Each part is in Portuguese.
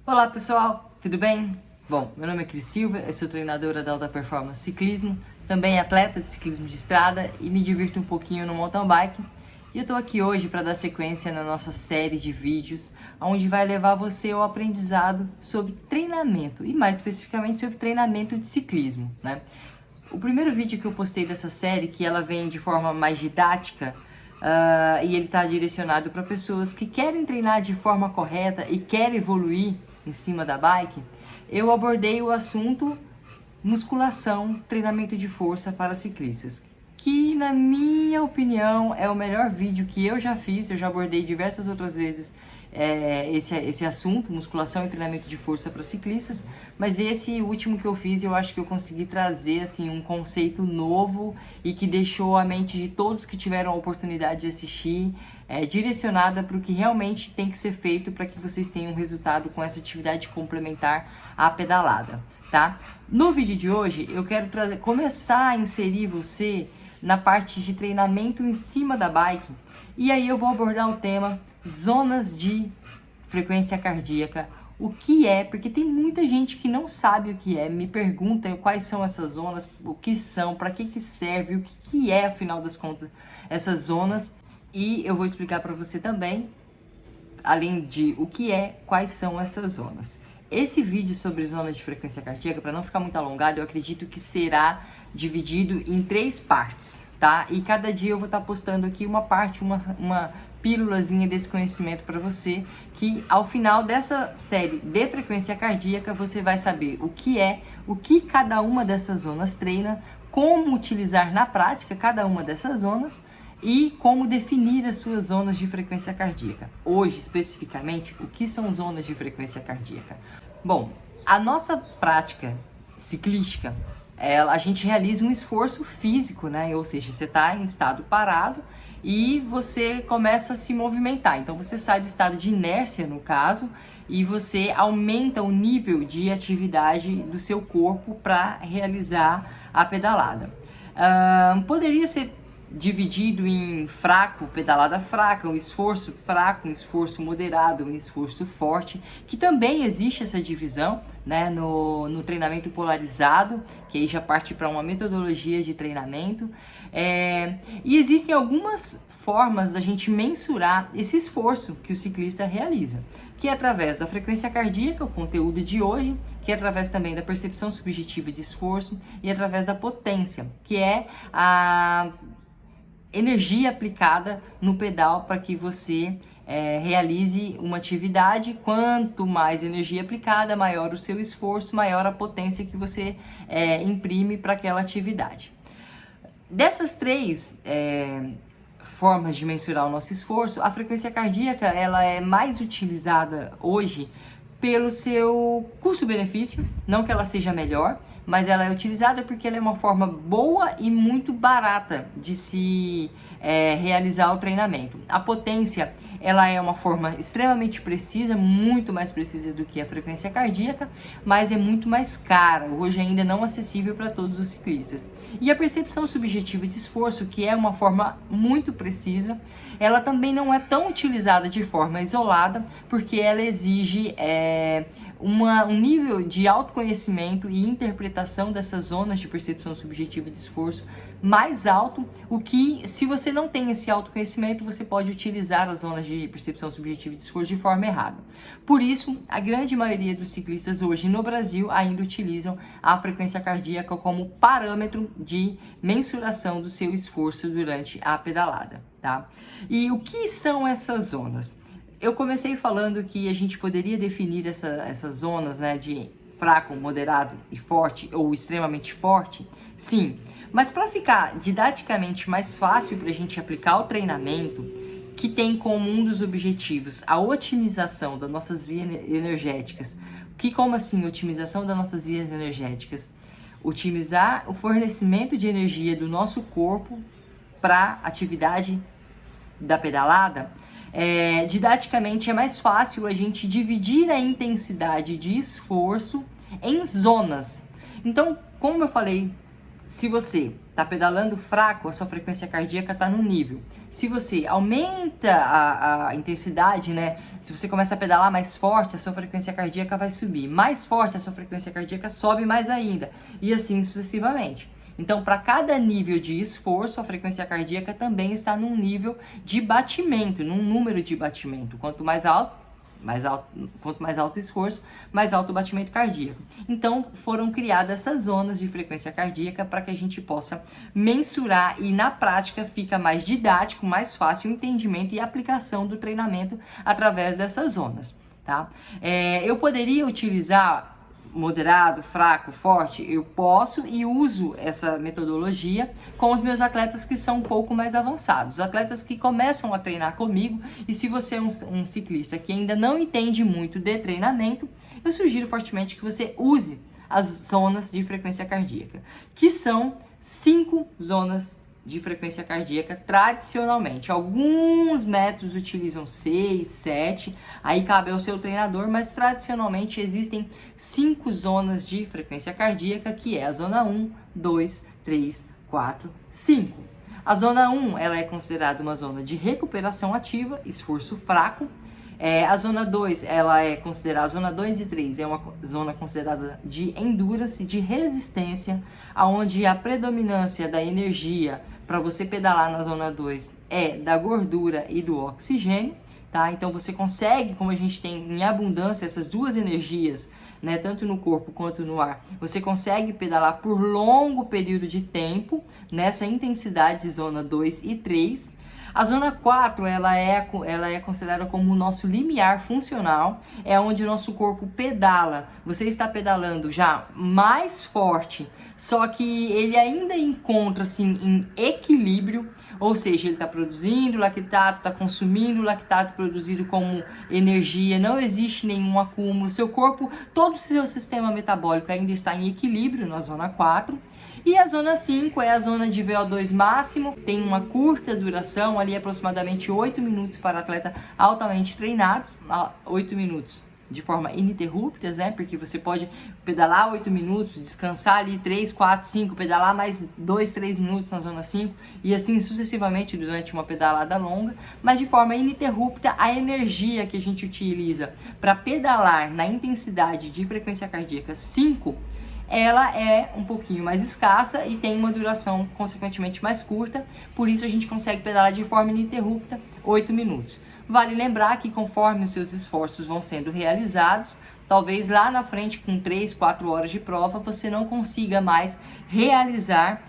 Olá pessoal, tudo bem? Bom, meu nome é Cris Silva, eu sou treinadora da Alta Performance Ciclismo, também atleta de ciclismo de estrada e me divirto um pouquinho no mountain bike. E eu estou aqui hoje para dar sequência na nossa série de vídeos, onde vai levar você ao aprendizado sobre treinamento e mais especificamente sobre treinamento de ciclismo, né? O primeiro vídeo que eu postei dessa série, que ela vem de forma mais didática, e ele está direcionado para pessoas que querem treinar de forma correta e querem evoluir em cima da bike, eu abordei o assunto musculação, treinamento de força para ciclistas, que na minha opinião é o melhor vídeo que eu já fiz. Eu já abordei diversas outras vezes esse assunto, musculação e treinamento de força para ciclistas, mas esse último que eu fiz, eu acho que eu consegui trazer assim um conceito novo e que deixou a mente de todos que tiveram a oportunidade de assistir direcionada para o que realmente tem que ser feito para que vocês tenham resultado com essa atividade complementar à pedalada, tá? No vídeo de hoje eu quero começar a inserir você na parte de treinamento em cima da bike, e aí eu vou abordar o tema zonas de frequência cardíaca. O que é? Porque tem muita gente que não sabe o que é, me pergunta quais são essas zonas, o que são, para que serve, o que é, afinal das contas, essas zonas. E eu vou explicar para você também, além de o que é, quais são essas zonas. Esse vídeo sobre zonas de frequência cardíaca, para não ficar muito alongado, eu acredito que será dividido em 3 partes, tá? E cada dia eu vou estar postando aqui uma parte, uma pílulazinha desse conhecimento para você, que ao final dessa série de frequência cardíaca você vai saber o que é, o que cada uma dessas zonas treina, como utilizar na prática cada uma dessas zonas e como definir as suas zonas de frequência cardíaca. Hoje, especificamente, o que são zonas de frequência cardíaca? Bom, a nossa prática ciclística, a gente realiza um esforço físico, né? Ou seja, você está em estado parado e você começa a se movimentar. Então, você sai do estado de inércia, no caso, e você aumenta o nível de atividade do seu corpo para realizar a pedalada. Poderia ser dividido em fraco, pedalada fraca, um esforço fraco, um esforço moderado, um esforço forte, que também existe essa divisão, né, no treinamento polarizado, que aí já parte para uma metodologia de treinamento. E existem algumas formas da gente mensurar esse esforço que o ciclista realiza, que é através da frequência cardíaca, o conteúdo de hoje, que é através também da percepção subjetiva de esforço e através da potência, que é a energia aplicada no pedal para que você realize uma atividade. Quanto mais energia aplicada, maior o seu esforço, maior a potência que você imprime para aquela atividade. Dessas 3 formas de mensurar o nosso esforço, a frequência cardíaca ela é mais utilizada hoje pelo seu custo-benefício, não que ela seja melhor, mas ela é utilizada porque ela é uma forma boa e muito barata de se realizar o treinamento. A potência, ela é uma forma extremamente precisa, muito mais precisa do que a frequência cardíaca, mas é muito mais cara, hoje ainda não acessível para todos os ciclistas. E a percepção subjetiva de esforço, que é uma forma muito precisa, ela também não é tão utilizada de forma isolada, porque ela exige um nível de autoconhecimento e interpretação dessas zonas de percepção subjetiva de esforço mais alto, o que, se você não tem esse autoconhecimento, você pode utilizar as zonas de percepção subjetiva de esforço de forma errada. Por isso, a grande maioria dos ciclistas hoje no Brasil ainda utilizam a frequência cardíaca como parâmetro de mensuração do seu esforço durante a pedalada, tá? E o que são essas zonas? Eu comecei falando que a gente poderia definir essas zonas, né, de fraco, moderado e forte ou extremamente forte, sim. Mas para ficar didaticamente mais fácil para a gente aplicar o treinamento, que tem como um dos objetivos a otimização das nossas vias energéticas. Como assim otimização das nossas vias energéticas? Otimizar o fornecimento de energia do nosso corpo para a atividade da pedalada. Didaticamente é mais fácil a gente dividir a intensidade de esforço em zonas. Então, como eu falei se você está pedalando fraco, a sua frequência cardíaca está num nível. Se você aumenta a intensidade, né? Se você começa a pedalar mais forte, a sua frequência cardíaca vai subir. Mais forte, a sua frequência cardíaca sobe mais ainda. E assim sucessivamente. Então, para cada nível de esforço, a frequência cardíaca também está num nível de batimento, num número de batimento. Quanto mais alto o esforço, mais alto o batimento cardíaco. Então, foram criadas essas zonas de frequência cardíaca para que a gente possa mensurar e, na prática, fica mais didático, mais fácil o entendimento e aplicação do treinamento através dessas zonas, tá? Eu poderia utilizar moderado, fraco, forte, eu posso e uso essa metodologia com os meus atletas que são um pouco mais avançados, os atletas que começam a treinar comigo. E se você é um ciclista que ainda não entende muito de treinamento, eu sugiro fortemente que você use as zonas de frequência cardíaca, que são 5 zonas de frequência cardíaca tradicionalmente. Alguns métodos utilizam 6, 7, aí cabe ao seu treinador, mas tradicionalmente existem 5 zonas de frequência cardíaca, que é a zona 1, 2, 3, 4, 5. A zona 1, ela é considerada uma zona de recuperação ativa, esforço fraco. A zona 2, ela é considerada, a zona 2 e 3 é uma zona considerada de endurance, de resistência, onde a predominância da energia para você pedalar na zona 2 é da gordura e do oxigênio, tá? Então você consegue, como a gente tem em abundância essas duas energias, né, tanto no corpo quanto no ar, você consegue pedalar por longo período de tempo nessa intensidade de zona 2 e 3. A zona 4, ela é considerada como o nosso limiar funcional, é onde o nosso corpo pedala. Você está pedalando já mais forte, só que ele ainda encontra-se em equilíbrio, ou seja, ele está produzindo lactato, está consumindo lactato produzido como energia, não existe nenhum acúmulo, seu corpo, todo o seu sistema metabólico ainda está em equilíbrio na zona 4. E a zona 5 é a zona de VO2 máximo, tem uma curta duração, ali aproximadamente 8 minutos para atleta altamente treinados, 8 minutos de forma ininterrupta, né? Porque você pode pedalar 8 minutos, descansar ali 3, 4, 5, pedalar mais 2, 3 minutos na zona 5 e assim sucessivamente durante uma pedalada longa, mas de forma ininterrupta. A energia que a gente utiliza para pedalar na intensidade de frequência cardíaca 5, ela é um pouquinho mais escassa e tem uma duração consequentemente mais curta, por isso a gente consegue pedalar de forma ininterrupta 8 minutos. Vale lembrar que conforme os seus esforços vão sendo realizados, talvez lá na frente com 3, 4 horas de prova você não consiga mais realizar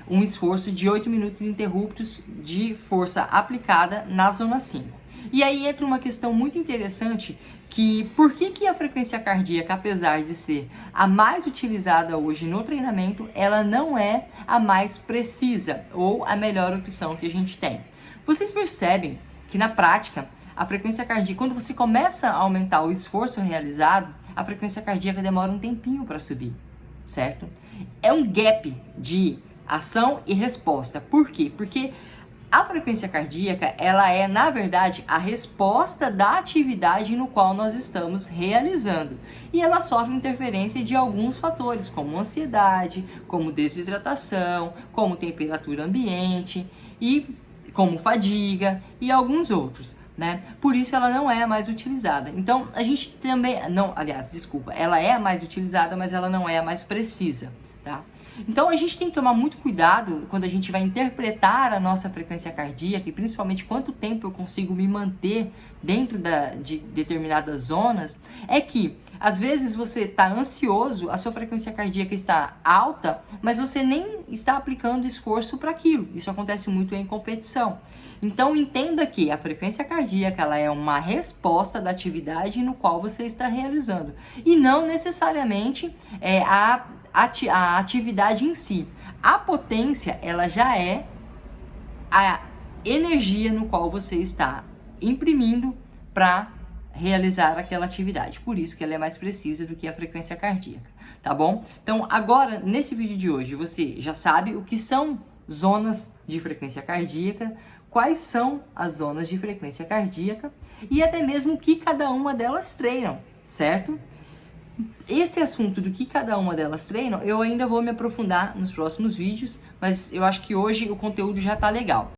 um esforço de 8 minutos ininterruptos de força aplicada na zona 5. E aí entra uma questão muito interessante, que por que a frequência cardíaca, apesar de ser a mais utilizada hoje no treinamento, ela não é a mais precisa ou a melhor opção que a gente tem? Vocês percebem que na prática, a frequência cardíaca, quando você começa a aumentar o esforço realizado, a frequência cardíaca demora um tempinho para subir, certo? É um gap de ação e resposta. Por quê? Porque a frequência cardíaca, ela é, na verdade, a resposta da atividade no qual nós estamos realizando. E ela sofre interferência de alguns fatores, como ansiedade, como desidratação, como temperatura ambiente, e como fadiga e alguns outros, né? Por isso ela não é a mais utilizada. Então, a gente também... Não, aliás, desculpa. Ela é a mais utilizada, mas ela não é a mais precisa, tá? Então a gente tem que tomar muito cuidado quando a gente vai interpretar a nossa frequência cardíaca e principalmente quanto tempo eu consigo me manter dentro de determinadas zonas. É que às vezes você está ansioso, a sua frequência cardíaca está alta, mas você nem está aplicando esforço para aquilo. Isso acontece muito em competição. Então entenda que a frequência cardíaca, ela é uma resposta da atividade no qual você está realizando e não necessariamente a atividade em si. A potência, ela já é a energia no qual você está imprimindo para realizar aquela atividade. Por isso que ela é mais precisa do que a frequência cardíaca, tá bom? Então, agora, nesse vídeo de hoje, você já sabe o que são zonas de frequência cardíaca, quais são as zonas de frequência cardíaca e até mesmo o que cada uma delas treinam, certo? Esse assunto do que cada uma delas treinam, eu ainda vou me aprofundar nos próximos vídeos, mas eu acho que hoje o conteúdo já tá legal.